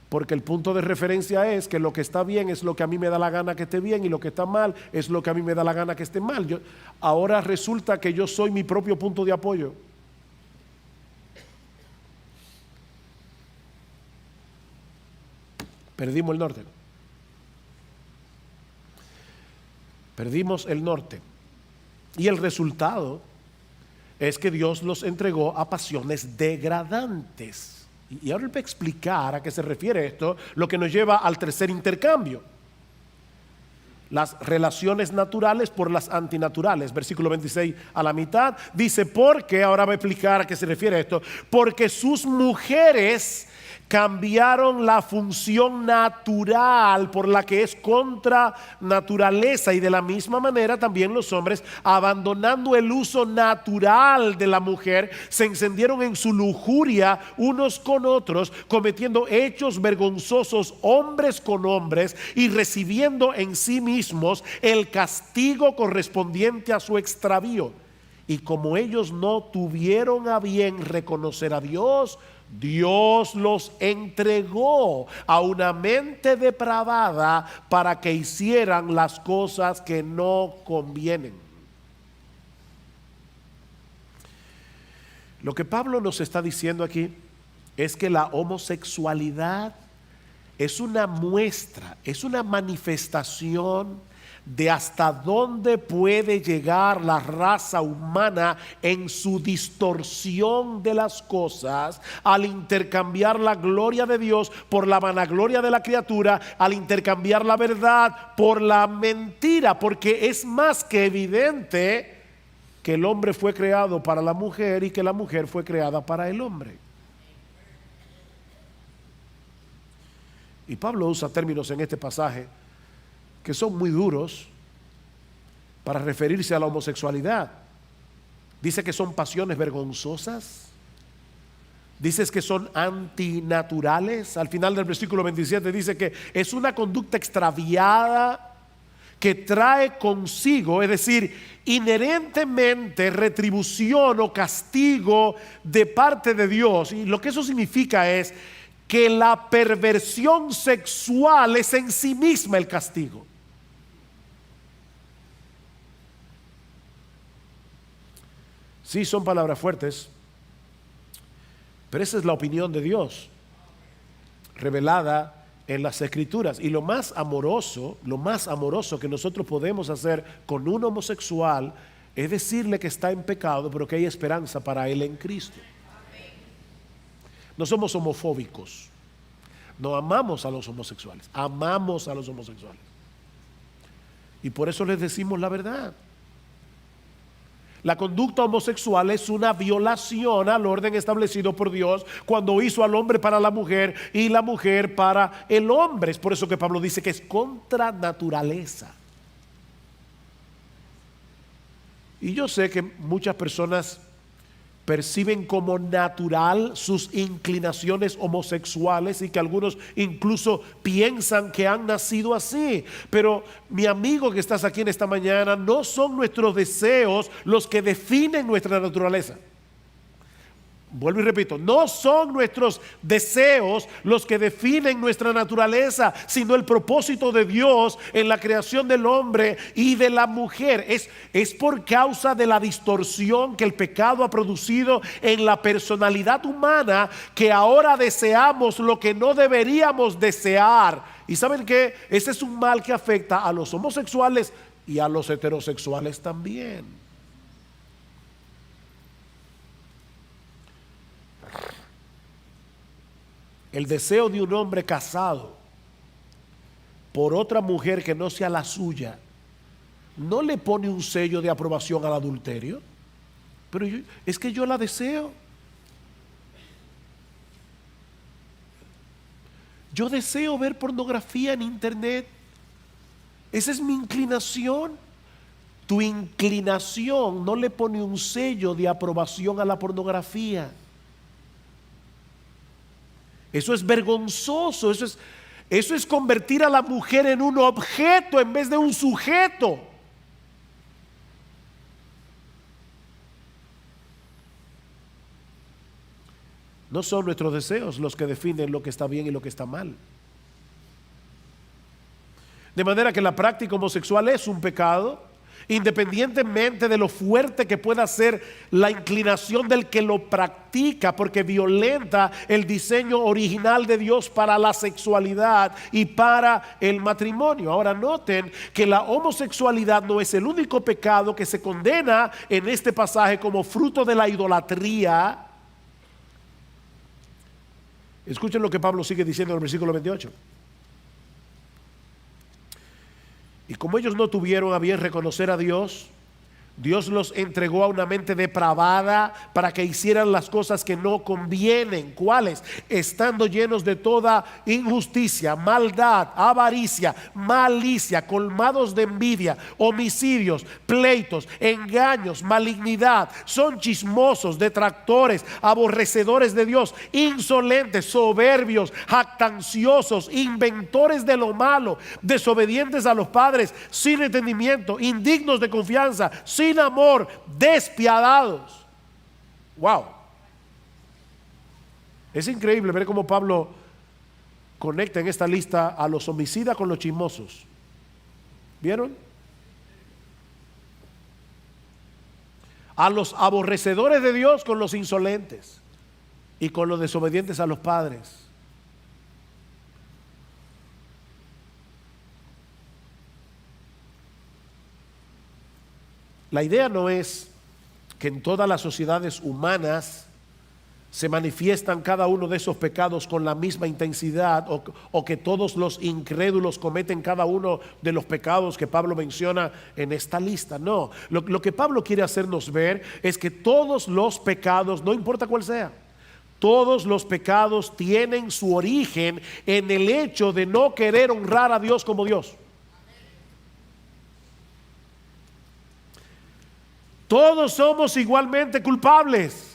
Porque el punto de referencia es que lo que está bien es lo que a mí me da la gana que esté bien, y lo que está mal es lo que a mí me da la gana que esté mal. Ahora resulta que yo soy mi propio punto de apoyo. Perdimos el norte. Perdimos el norte. Y el resultado es que Dios los entregó a pasiones degradantes. Y ahora voy a explicar a qué se refiere esto, lo que nos lleva al tercer intercambio. Las relaciones naturales por las antinaturales. Versículo 26 a la mitad dice, porque, ahora voy a explicar a qué se refiere esto, porque sus mujeres cambiaron la función natural por la que es contra naturaleza, y de la misma manera también los hombres, abandonando el uso natural de la mujer, se encendieron en su lujuria unos con otros, cometiendo hechos vergonzosos hombres con hombres, y recibiendo en sí mismos el castigo correspondiente a su extravío. Y como ellos no tuvieron a bien reconocer a Dios, Dios los entregó a una mente depravada para que hicieran las cosas que no convienen. Lo que Pablo nos está diciendo aquí es que la homosexualidad es una muestra, es una manifestación de hasta dónde puede llegar la raza humana en su distorsión de las cosas, al intercambiar la gloria de Dios por la vanagloria de la criatura, al intercambiar la verdad por la mentira, porque es más que evidente que el hombre fue creado para la mujer y que la mujer fue creada para el hombre. Y Pablo usa términos en este pasaje que son muy duros para referirse a la homosexualidad. Dice que son pasiones vergonzosas. Dice que son antinaturales. Al final del versículo 27 dice que es una conducta extraviada que trae consigo, es decir, inherentemente retribución o castigo de parte de Dios. Y lo que eso significa es que la perversión sexual es en sí misma el castigo. Sí, son palabras fuertes, pero esa es la opinión de Dios revelada en las Escrituras. Y lo más amoroso que nosotros podemos hacer con un homosexual es decirle que está en pecado, pero que hay esperanza para él en Cristo. No somos homofóbicos, no amamos a los homosexuales, amamos a los homosexuales. Y por eso les decimos la verdad. La conducta homosexual es una violación al orden establecido por Dios cuando hizo al hombre para la mujer y la mujer para el hombre. Es por eso que Pablo dice que es contra naturaleza. Y yo sé que muchas personas perciben como natural sus inclinaciones homosexuales y que algunos incluso piensan que han nacido así. Pero mi amigo que estás aquí en esta mañana, no son nuestros deseos los que definen nuestra naturaleza. Vuelvo y repito, no son nuestros deseos los que definen nuestra naturaleza, sino el propósito de Dios en la creación del hombre y de la mujer. Es por causa de la distorsión que el pecado ha producido en la personalidad humana que ahora deseamos lo que no deberíamos desear. ¿Y saben qué? Ese es un mal que afecta a los homosexuales y a los heterosexuales también. El deseo de un hombre casado por otra mujer que no sea la suya no le pone un sello de aprobación al adulterio. Pero es que yo la deseo. Yo deseo ver pornografía en internet. Esa es mi inclinación. Tu inclinación no le pone un sello de aprobación a la pornografía. Eso es vergonzoso, eso es convertir a la mujer en un objeto en vez de un sujeto. No son nuestros deseos los que definen lo que está bien y lo que está mal. De manera que la práctica homosexual es un pecado, independientemente de lo fuerte que pueda ser la inclinación del que lo practica, porque violenta el diseño original de Dios para la sexualidad y para el matrimonio. Ahora noten que la homosexualidad no es el único pecado que se condena en este pasaje como fruto de la idolatría. Escuchen lo que Pablo sigue diciendo en el versículo 28. Y como ellos no tuvieron a bien reconocer a Dios, Dios los entregó a una mente depravada para que hicieran las cosas que no convienen. ¿Cuáles? Estando llenos de toda injusticia, maldad, avaricia, malicia, colmados de envidia, homicidios, pleitos, engaños, malignidad. Son chismosos, detractores, aborrecedores de Dios, insolentes, soberbios, jactanciosos, inventores de lo malo, desobedientes a los padres, sin entendimiento, indignos de confianza, sin amor, despiadados. Wow. Es increíble ver cómo Pablo conecta en esta lista a los homicidas con los chismosos. ¿Vieron? A los aborrecedores de Dios con los insolentes y con los desobedientes a los padres. La idea no es que en todas las sociedades humanas se manifiestan cada uno de esos pecados con la misma intensidad, o que todos los incrédulos cometen cada uno de los pecados que Pablo menciona en esta lista. No, lo que Pablo quiere hacernos ver es que todos los pecados, no importa cuál sea, todos los pecados tienen su origen en el hecho de no querer honrar a Dios como Dios. Todos somos igualmente culpables,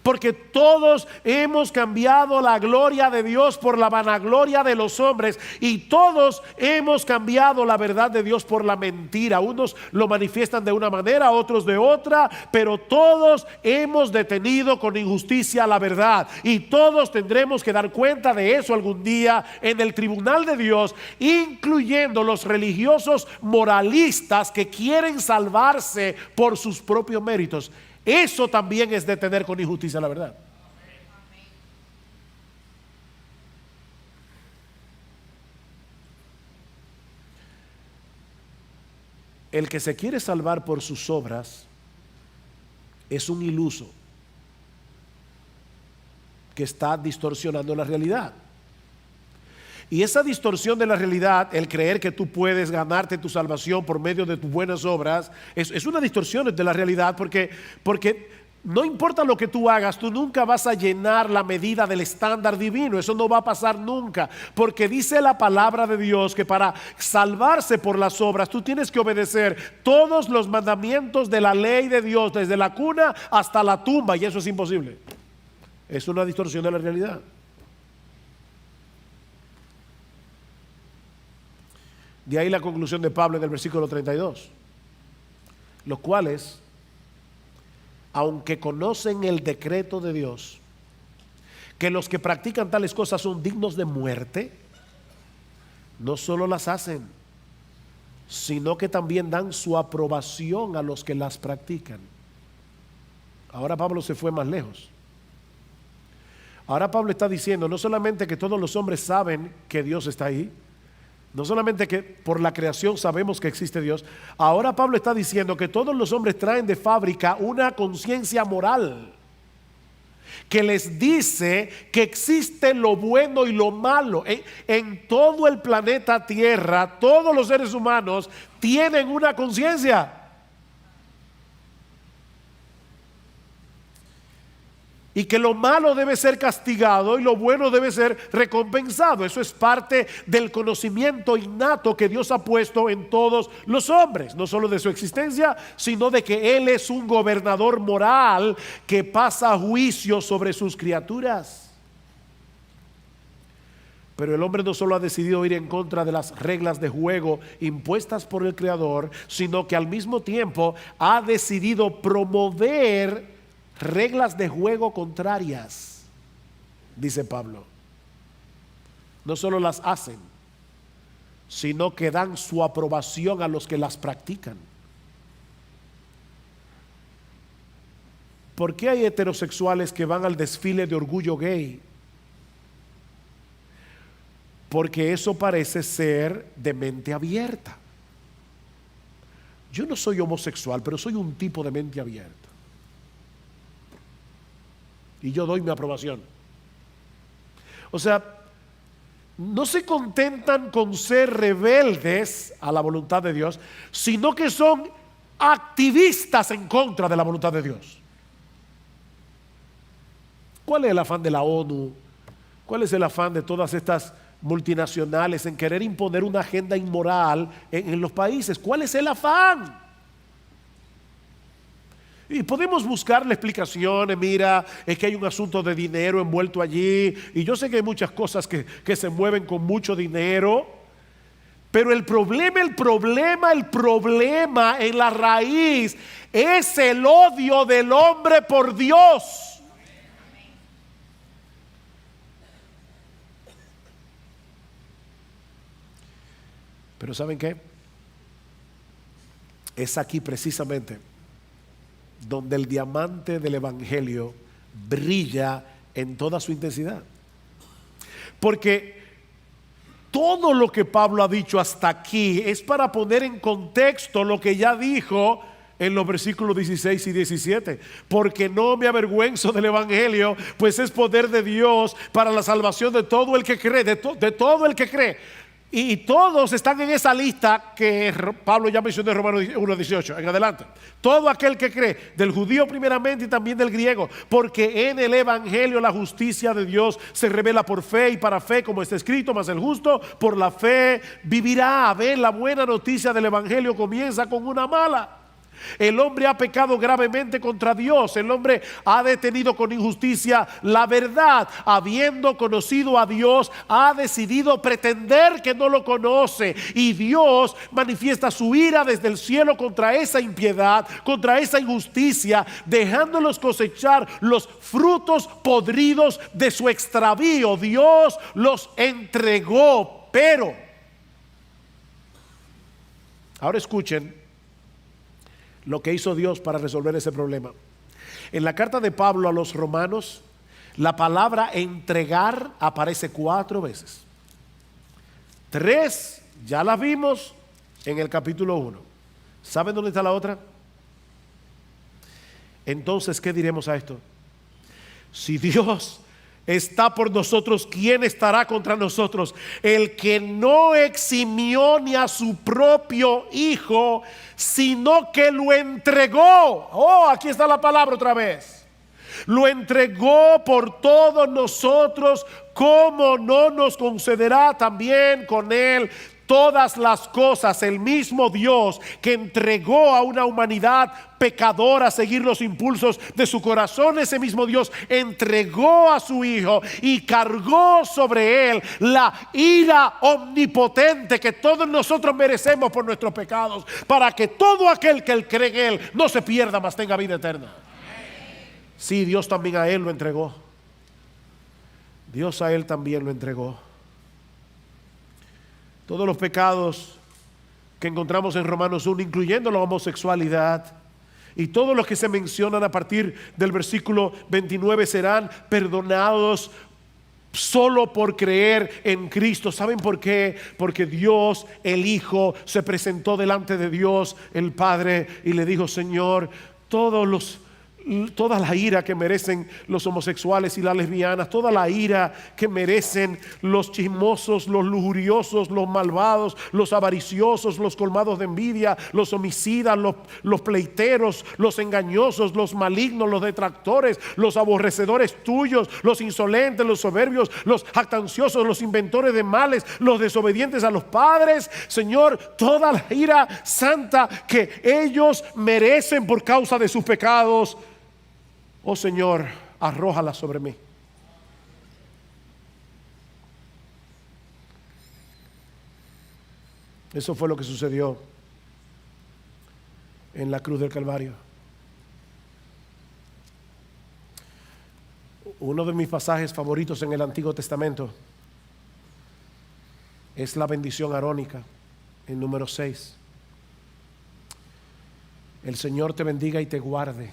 porque todos hemos cambiado la gloria de Dios por la vanagloria de los hombres, y todos hemos cambiado la verdad de Dios por la mentira. Unos lo manifiestan de una manera, otros de otra, pero todos hemos detenido con injusticia la verdad, y todos tendremos que dar cuenta de eso algún día en el tribunal de Dios, incluyendo los religiosos moralistas que quieren salvarse por sus propios méritos. Eso también es detener con injusticia la verdad. El que se quiere salvar por sus obras es un iluso que está distorsionando la realidad. Y esa distorsión de la realidad, el creer que tú puedes ganarte tu salvación por medio de tus buenas obras, es una distorsión de la realidad, porque no importa lo que tú hagas, tú nunca vas a llenar la medida del estándar divino. Eso no va a pasar nunca, porque dice la palabra de Dios que para salvarse por las obras tú tienes que obedecer todos los mandamientos de la ley de Dios, desde la cuna hasta la tumba, y eso es imposible. Es una distorsión de la realidad. De ahí la conclusión de Pablo en el versículo 32. Los cuales, aunque conocen el decreto de Dios, que los que practican tales cosas son dignos de muerte, no solo las hacen, sino que también dan su aprobación a los que las practican. Ahora Pablo se fue más lejos. Ahora Pablo está diciendo no solamente que todos los hombres saben que Dios está ahí, no solamente que por la creación sabemos que existe Dios. Ahora Pablo está diciendo que todos los hombres traen de fábrica una conciencia moral que les dice que existe lo bueno y lo malo. En todo el planeta Tierra, todos los seres humanos tienen una conciencia. y que lo malo debe ser castigado y lo bueno debe ser recompensado. Eso es parte del conocimiento innato que Dios ha puesto en todos los hombres, no solo de su existencia, sino de que Él es un gobernador moral que pasa juicio sobre sus criaturas. Pero el hombre no solo ha decidido ir en contra de las reglas de juego impuestas por el Creador, sino que al mismo tiempo ha decidido promover reglas de juego contrarias, dice Pablo. No solo las hacen, sino que dan su aprobación a los que las practican. ¿Por qué hay heterosexuales que van al desfile de orgullo gay? Porque eso parece ser de mente abierta. Yo no soy homosexual, pero soy un tipo de mente abierta. Y yo doy mi aprobación. O sea, no se contentan con ser rebeldes a la voluntad de Dios, sino que son activistas en contra de la voluntad de Dios. ¿Cuál es el afán de la ONU? ¿Cuál es el afán de todas estas multinacionales en querer imponer una agenda inmoral en los países? ¿Cuál es el afán? Y podemos buscarle explicaciones. Mira, es que hay un asunto de dinero envuelto allí, y yo sé que hay muchas cosas que se mueven con mucho dinero, pero el problema en la raíz es el odio del hombre por Dios. Pero ¿saben qué? Es aquí precisamente donde el diamante del Evangelio brilla en toda su intensidad. Porque todo lo que Pablo ha dicho hasta aquí es para poner en contexto lo que ya dijo en los versículos 16 y 17. Porque no me avergüenzo del Evangelio, pues es poder de Dios para la salvación de todo el que cree, de todo el que cree. Y todos están en esa lista que Pablo ya mencionó en Romanos 1:18 en adelante. Todo aquel que cree, del judío primeramente y también del griego, porque en el Evangelio la justicia de Dios se revela por fe y para fe, como está escrito, mas el justo por la fe vivirá. A ver, la buena noticia del Evangelio comienza con una mala. El hombre ha pecado gravemente contra Dios. El hombre ha detenido con injusticia la verdad. Habiendo conocido a Dios, ha decidido pretender que no lo conoce. Y Dios manifiesta su ira desde el cielo contra esa impiedad, contra esa injusticia, dejándolos cosechar los frutos podridos de su extravío. Dios los entregó. Pero, ahora escuchen lo que hizo Dios para resolver ese problema. En la carta de Pablo a los romanos, la palabra entregar aparece 4 veces. 3 ya las vimos en el capítulo 1. ¿Saben dónde está la otra? Entonces, ¿qué diremos a esto? Si Dios está por nosotros, ¿quién estará contra nosotros? El que no eximió ni a su propio Hijo, sino que lo entregó. Oh, aquí está la palabra otra vez. Lo entregó por todos nosotros. ¿Cómo no nos concederá también con Él todas las cosas? El mismo Dios que entregó a una humanidad pecadora a seguir los impulsos de su corazón, ese mismo Dios entregó a su Hijo y cargó sobre Él la ira omnipotente que todos nosotros merecemos por nuestros pecados, para que todo aquel que cree en Él no se pierda, mas tenga vida eterna. Sí, Dios también a Él lo entregó. Dios a Él también lo entregó. Todos los pecados que encontramos en Romanos 1, incluyendo la homosexualidad, y todos los que se mencionan a partir del versículo 29 serán perdonados solo por creer en Cristo. ¿Saben por qué? Porque Dios, el Hijo, se presentó delante de Dios, el Padre, y le dijo: Señor, todos toda la ira que merecen los homosexuales y las lesbianas, toda la ira que merecen los chismosos, los lujuriosos, los malvados, los avariciosos, los colmados de envidia, los homicidas, los pleiteros, los engañosos, los malignos, los detractores, los aborrecedores tuyos, los insolentes, los soberbios, los jactanciosos, los inventores de males, los desobedientes a los padres. Señor, toda la ira santa que ellos merecen por causa de sus pecados, oh Señor, arrójala sobre mí. Eso fue lo que sucedió en la cruz del Calvario. Uno de mis pasajes favoritos en el Antiguo Testamento es la bendición arónica en número 6. El Señor te bendiga y te guarde.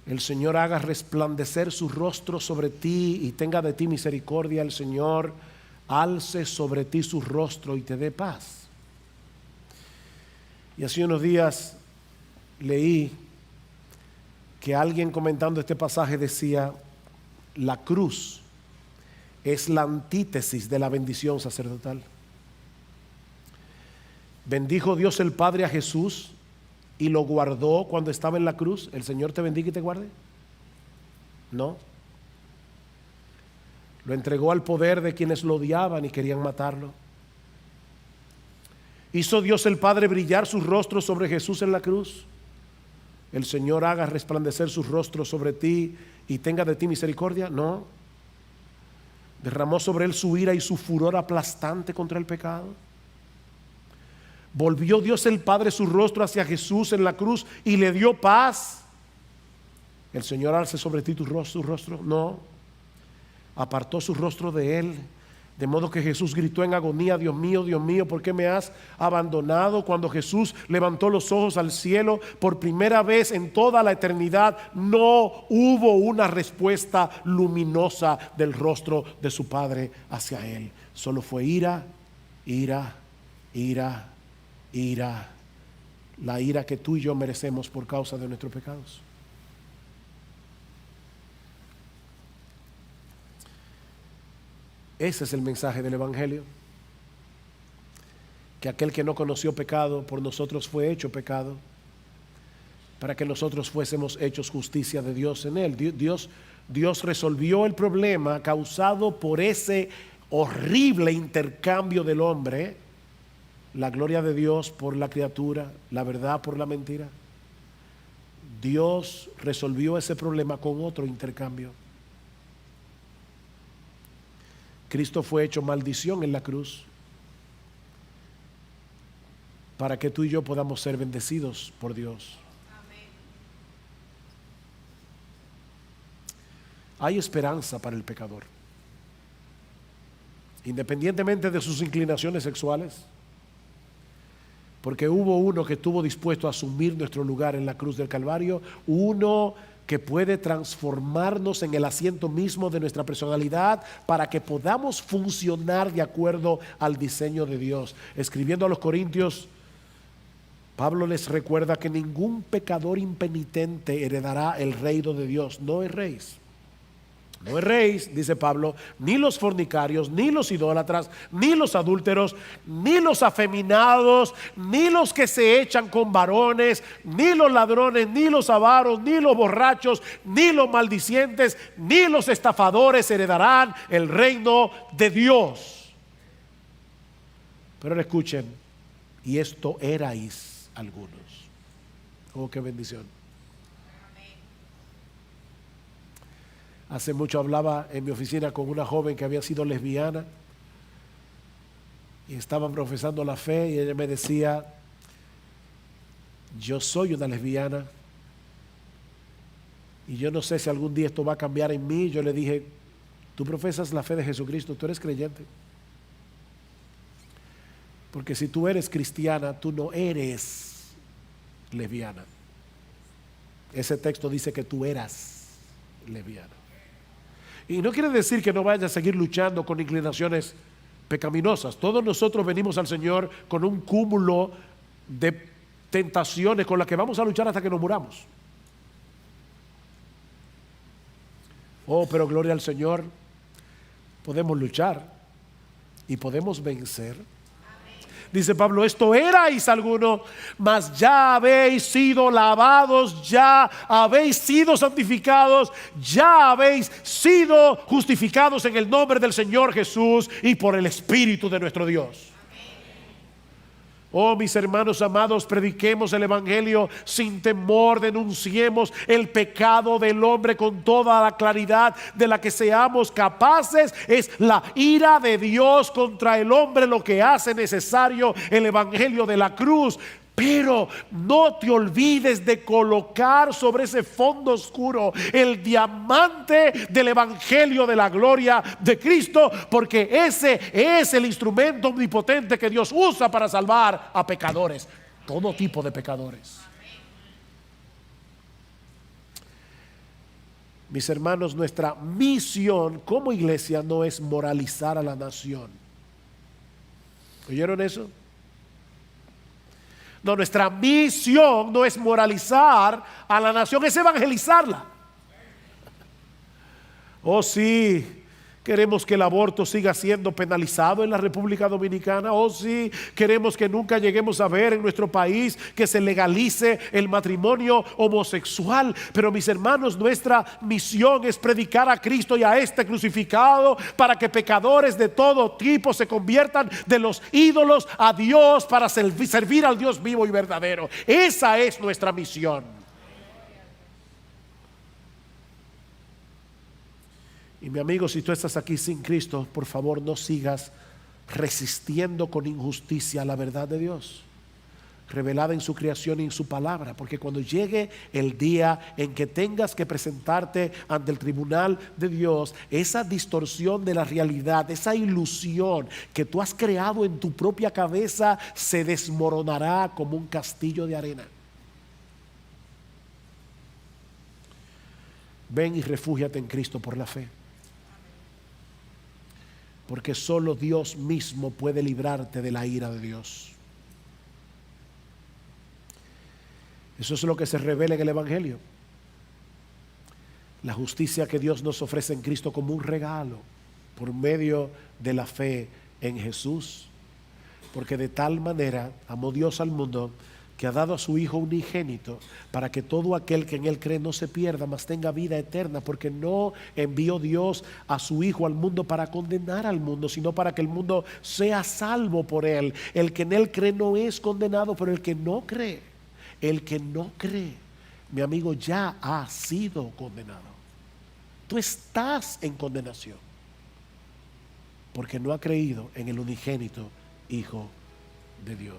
El Señor haga resplandecer su rostro sobre ti y tenga de ti misericordia. El Señor alce sobre ti su rostro y te dé paz. Y hace unos días leí que alguien comentando este pasaje decía: la cruz es la antítesis de la bendición sacerdotal. Bendijo Dios el Padre a Jesús y lo guardó cuando estaba en la cruz. ¿El Señor te bendiga y te guarde? No. Lo entregó al poder de quienes lo odiaban y querían matarlo. ¿Hizo Dios el Padre brillar su rostro sobre Jesús en la cruz? ¿El Señor haga resplandecer su rostro sobre ti y tenga de ti misericordia? No. ¿Derramó sobre él su ira y su furor aplastante contra el pecado? ¿Volvió Dios el Padre su rostro hacia Jesús en la cruz y le dio paz? ¿El Señor alce sobre ti su rostro? No. Apartó su rostro de él, de modo que Jesús gritó en agonía: Dios mío, ¿por qué me has abandonado? Cuando Jesús levantó los ojos al cielo, por primera vez en toda la eternidad, no hubo una respuesta luminosa del rostro de su Padre hacia él. Solo fue ira, ira, ira, ira, la ira que tú y yo merecemos por causa de nuestros pecados. Ese es el mensaje del Evangelio, que aquel que no conoció pecado por nosotros fue hecho pecado, para que nosotros fuésemos hechos justicia de Dios en él. Dios resolvió el problema causado por ese horrible intercambio del hombre, la gloria de Dios por la criatura, la verdad por la mentira. Dios resolvió ese problema con otro intercambio. Cristo fue hecho maldición en la cruz para que tú y yo podamos ser bendecidos por Dios. Amén. Hay esperanza para el pecador, independientemente de sus inclinaciones sexuales, porque hubo uno que estuvo dispuesto a asumir nuestro lugar en la cruz del Calvario, uno que puede transformarnos en el asiento mismo de nuestra personalidad para que podamos funcionar de acuerdo al diseño de Dios. Escribiendo a los Corintios, Pablo les recuerda que ningún pecador impenitente heredará el reino de Dios. No erréis. No erréis, dice Pablo, ni los fornicarios, ni los idólatras, ni los adúlteros, ni los afeminados, ni los que se echan con varones, ni los ladrones, ni los avaros, ni los borrachos, ni los maldicientes, ni los estafadores heredarán el reino de Dios. Pero ahora escuchen, y esto erais algunos. Oh, qué bendición. Hace mucho hablaba en mi oficina con una joven que había sido lesbiana y estaba profesando la fe, y ella me decía: yo soy una lesbiana y yo no sé si algún día esto va a cambiar en mí. Yo le dije: tú profesas la fe de Jesucristo, tú eres creyente, porque si tú eres cristiana, tú no eres lesbiana. Ese texto dice que tú eras lesbiana. Y no quiere decir que no vayas a seguir luchando con inclinaciones pecaminosas. Todos nosotros venimos al Señor con un cúmulo de tentaciones con las que vamos a luchar hasta que nos muramos. Oh, pero gloria al Señor, podemos luchar y podemos vencer. Dice Pablo, esto erais alguno, mas ya habéis sido lavados, ya habéis sido santificados, ya habéis sido justificados en el nombre del Señor Jesús y por el Espíritu de nuestro Dios. Oh, mis hermanos amados, prediquemos el Evangelio sin temor, denunciemos el pecado del hombre con toda la claridad de la que seamos capaces. Es la ira de Dios contra el hombre lo que hace necesario el Evangelio de la cruz. Pero no te olvides de colocar sobre ese fondo oscuro el diamante del Evangelio de la gloria de Cristo, porque ese es el instrumento omnipotente que Dios usa para salvar a pecadores, todo tipo de pecadores. Mis hermanos, nuestra misión como iglesia no es moralizar a la nación. ¿Oyeron eso? No, nuestra misión no es moralizar a la nación, es evangelizarla. Oh, sí, queremos que el aborto siga siendo penalizado en la República Dominicana. Oh, sí, queremos que nunca lleguemos a ver en nuestro país que se legalice el matrimonio homosexual. Pero mis hermanos, nuestra misión es predicar a Cristo y a este crucificado para que pecadores de todo tipo se conviertan de los ídolos a Dios para servir al Dios vivo y verdadero. Esa es nuestra misión. Y mi amigo, si tú estás aquí sin Cristo, por favor no sigas resistiendo con injusticia a la verdad de Dios, revelada en su creación y en su palabra, porque cuando llegue el día en que tengas que presentarte ante el tribunal de Dios, esa distorsión de la realidad, esa ilusión que tú has creado en tu propia cabeza, se desmoronará como un castillo de arena. Ven y refúgiate en Cristo por la fe, porque solo Dios mismo puede librarte de la ira de Dios. Eso es lo que se revela en el Evangelio. La justicia que Dios nos ofrece en Cristo como un regalo por medio de la fe en Jesús. Porque de tal manera amó Dios al mundo que ha dado a su Hijo unigénito para que todo aquel que en Él cree no se pierda, mas tenga vida eterna. Porque no envió Dios a su Hijo al mundo para condenar al mundo, sino para que el mundo sea salvo por Él. El que en Él cree no es condenado, pero el que no cree, mi amigo, ya ha sido condenado. Tú estás en condenación porque no ha creído en el unigénito Hijo de Dios.